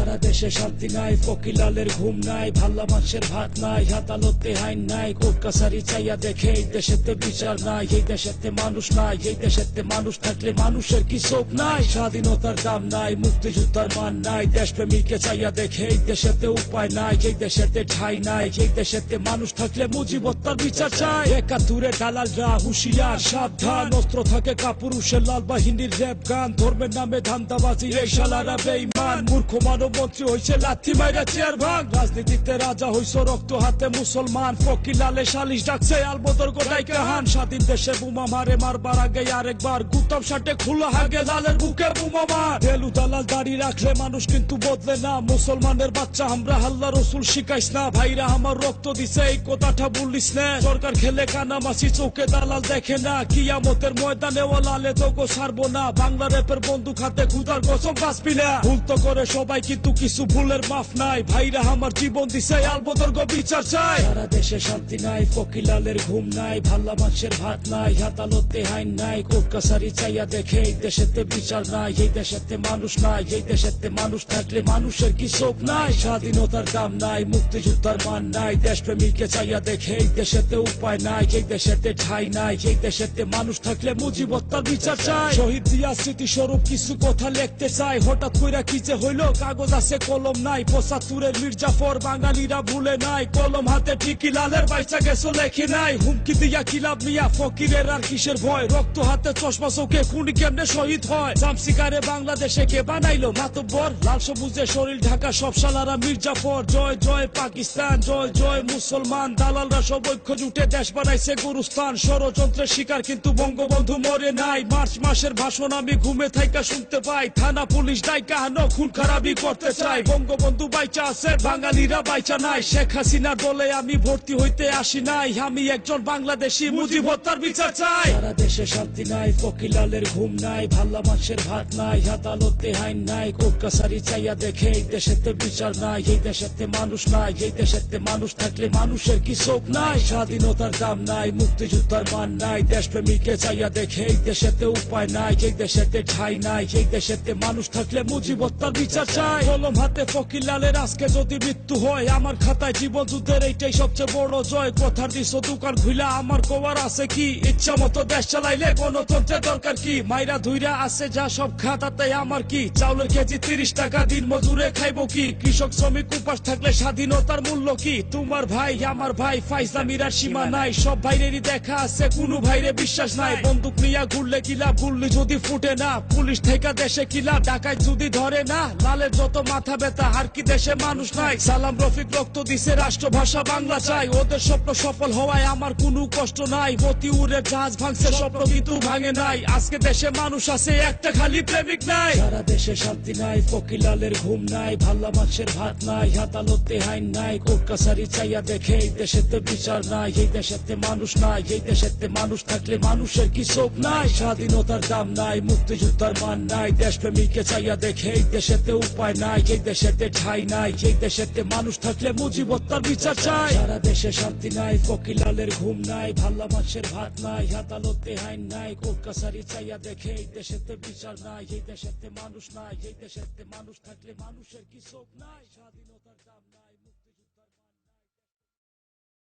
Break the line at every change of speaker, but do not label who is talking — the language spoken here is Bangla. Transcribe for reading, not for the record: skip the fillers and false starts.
সারা দেশে শান্তি নাই, ফকিলালের ঘুম নাই, ভাল্লা মানুষের ভাত নাই, আদালতে আইন নাই, কোর্ট কাছারি চাইয়া দেখে এই দেশেতে বিচার নাই, এই দেশেতে মানুষ নাই, এই দেশেতে মানুষ থাকলে মানুষের কি চোখ নাই, স্বাধীনতার দাম নাই, মুক্তিযোদ্ধার মান নাই, দেশপ্রেমীকে চাইয়া দেখে এই দেশেতে উপায় নাই, এই দেশেতে ঠাই নাই, এই দেশেতে মানুষ থাকলে মুজিবত্তার বিচার চাই। একাত্তরে দালালরা হুঁশিয়ার সাবধান, অস্ত্র থাকে কাপুরুষের লাল বাহিনীর র্যাপ গান, ধর্মের নামে ধান্দাবাজি এই শালারা বেঈমান, মূর্খ মানব মন্ত্রী হইছে লাথি মাইরা চেয়ার ভাঙ, রাজনীতিতে রাজা হইছ রক্ত হাতে মুসলমান, ফকিলালে সালিশ ডাকছে আলবদর গোটাই কাহান, স্বাধীন দেশে বোমা মারে মারবার আগে আরেকবার গুতাম শার্টে খোলা হাগে লালের বুকে বোমা মার, দেলু দালাল দাড়ি রাখলে মানুষ কিন্তু বদলে না, মুসলমানের বাচ্চা আমরা আল্লাহ রসুল শিখাইস না, ভাইরা আমার রক্ত দিছে এই কথাটা বলিস না, সরকার খেলে কানামাছি চোখে দালাল দেখে না, কিয়ামতের ময়দানে ও লালে তো গো ছাড়বো না, বাংলা র্যাপের বন্দুক হাতে খুদার কসম বাঁচবি না, ভুল তো করে সবাই কিন্তু কিছু ভুলের মাফ নাই, ভাইরা আমার জীবন দিছে আলবদর গো বিচার চাই। সারা দেশে শান্তি নাই, ফকিলালের ঘুম নাই, ভাল্লা মানুষের ভাত নাই, আদালতে আইন নাই, কোর্ট কাছারি চাইয়া দেখে এই দেশেতে বিচার নাই, এই দেশেতে মানুষ নাই, এই দেশেতে মানুষ থাকলে মানুষের কি চোখ নাই, স্বাধীনতার দাম নাই, মুক্তিযোদ্ধার মান নাই, দেশপ্রেমীকে চাইয়া দেখে এই দেশেতে উপায় নাই, এই দেশেতে ঠাই নাই, এই দেশেতে মানুষ থাকলে মুজিবত্তার বিচার চাই। শহীদ জিয়া স্মৃতিস্বরূপ কিছু কথা লিখতে চাই, হঠাৎ কইরা কি যে হইল, কাগজ আছে কলম নাই, ৭৫-এর মির্জাফর বাঙালিরা ভুলে নাই, কলম হাতে ঠিকই লালের বাইচা গেছো লেখি নাই, হুমকি দিয়া কিলাব মিয়া ফকিরের আর কিসের ভয়, রক্ত হাতে চশমা চোখে খুনি কেমনে শহীদ হয়, জামসিকারে বাংলাদেশে কে বানাইলো মাতব্বর, লাল সবুজে শরীর ঢাকা সব শালারা মির্জাফর, জয় জয় পাকিস্তান, জয় জয় মুসলমান, দালালরা সব ঐক্য জুটে দেশ বানাইছে গুরুস্থান, ষড়যন্ত্রের শিকার কিন্তু বঙ্গবন্ধু মরে নাই, মার্চ মাসের ভাষণ আমি ঘুমে থাইকা শুনতে পাই, থানা পুলিশ ডাইকা হানো খুন খারাপি করতে চাই, বঙ্গবন্ধু বাইচা আছে বাঙালিরা বাইচা নাই, শেখ হাসিনার দলে আমি ভর্তি হইতে আসি নাই, আমি একজন বাংলাদেশি মুজিব হত্যার বিচার চাই। সারা দেশে শান্তি নাই, ফকিলালের ঘুম নাই, ভাল্লা মানুষের ভাত নাই, আদালতে আইন নাই, কোর্ট কাছারি চাইয়া দেখে এই দেশেতে বিচার নাই, এই দেশেতে মানুষ নাই, এই দেশেতে মানুষ থাকলে মানুষের কি চোখ নাই, স্বাধীনতার দাম নাই, মুক্তিযোদ্ধার মান নাই, দেশপ্রেমীকে চাইয়া দেখে এই দেশেতে উপায় নাই, এই দেশেতে ঠাই নাই, এই দেশেতে মানুষ থাকলে মুজিবত্তার বিচার চাই। কলম হাতে ফকিলালের আজকে যদি মৃত্যু হয়, আমার খাতায় জীবন যুদ্ধের এইটাই সবচেয়ে বড় জয়, কথার দিছ দোকান খুইলা আমার কোয়ার আছে কি, ইচ্ছা মতো দেশ চালাইলে গণতন্ত্রের দরকার কি, মাইরা ধুইরা আছে যা সব খাতাতে আমার কি, চাউলের কেজি ৩০ টাকা, দিন মজুরে খাইবো কি, কৃষক শ্রমিক উপাস থাকলে স্বাধীনতার মূল্য কি, তোমার ভাই আমার ভাই ফাইজলামির আর সীমা নাই, সব ভাইরেরই দেখা আছে কোনো ভাইরে বিশ্বাস নাই, বন্দুক নিয়া ঘুরলে কিলা, গুল্লি যদি ফুটে না, পুলিশ থেকে দেশে কিলা, ডাকাত যদি ধরে না, লালের যত মাথা ব্যথা আর কি দেশে মানুষ নাই, সালাম রফিক রক্ত দিছে রাষ্ট্রভাষা বাংলা চাই, ওদের স্বপ্ন সফল হওয়ায় আমার কোনো কষ্ট নাই, মতিউরের জাহাজ ভাঙছে স্বপ্ন কিন্তু ভাঙে নাই, আজকে দেশে মানুষ আছে একটা খালি প্রেমিক নাই। সারা দেশে শান্তি নাই, ফকিলালের ঘুম নাই, ভাল্লা মানুষের ভাত নাই, আদালতে আইন নাই, কোর্ট কাছারি চাইয়া দেখে এই দেশেতে বিচার নাই, এই দেশেতে মানুষ নাই, এই দেশেতে মানুষ থাকলে মানুষের কি চোখ নাই, স্বাধীনতার দাম নাই, মুক্তিযোদ্ধার মান নাই, দেশপ্রেমীকে চাইয়া দেখে এই দেশেতে উপায় নাই, এই দেশেতে ঠাই নাই, এই দেশেতে মানুষ থাকলে মুজিবত্তার বিচার চাই। সারা দেশে শান্তি নাই, ফকিলালের ঘুম নাই, ভাল্লা মানুষের ভাত নাই, আদালতে আইন নাই, কোর্ট কাছারি চাইয়া দেখে এই দেশেতে বিচার নাই, এই দেশেতে মানুষ নাই, এই দেশেতে মানুষ থাকলে মানুষের কি চোখ নাই, স্বাধীনতার দাম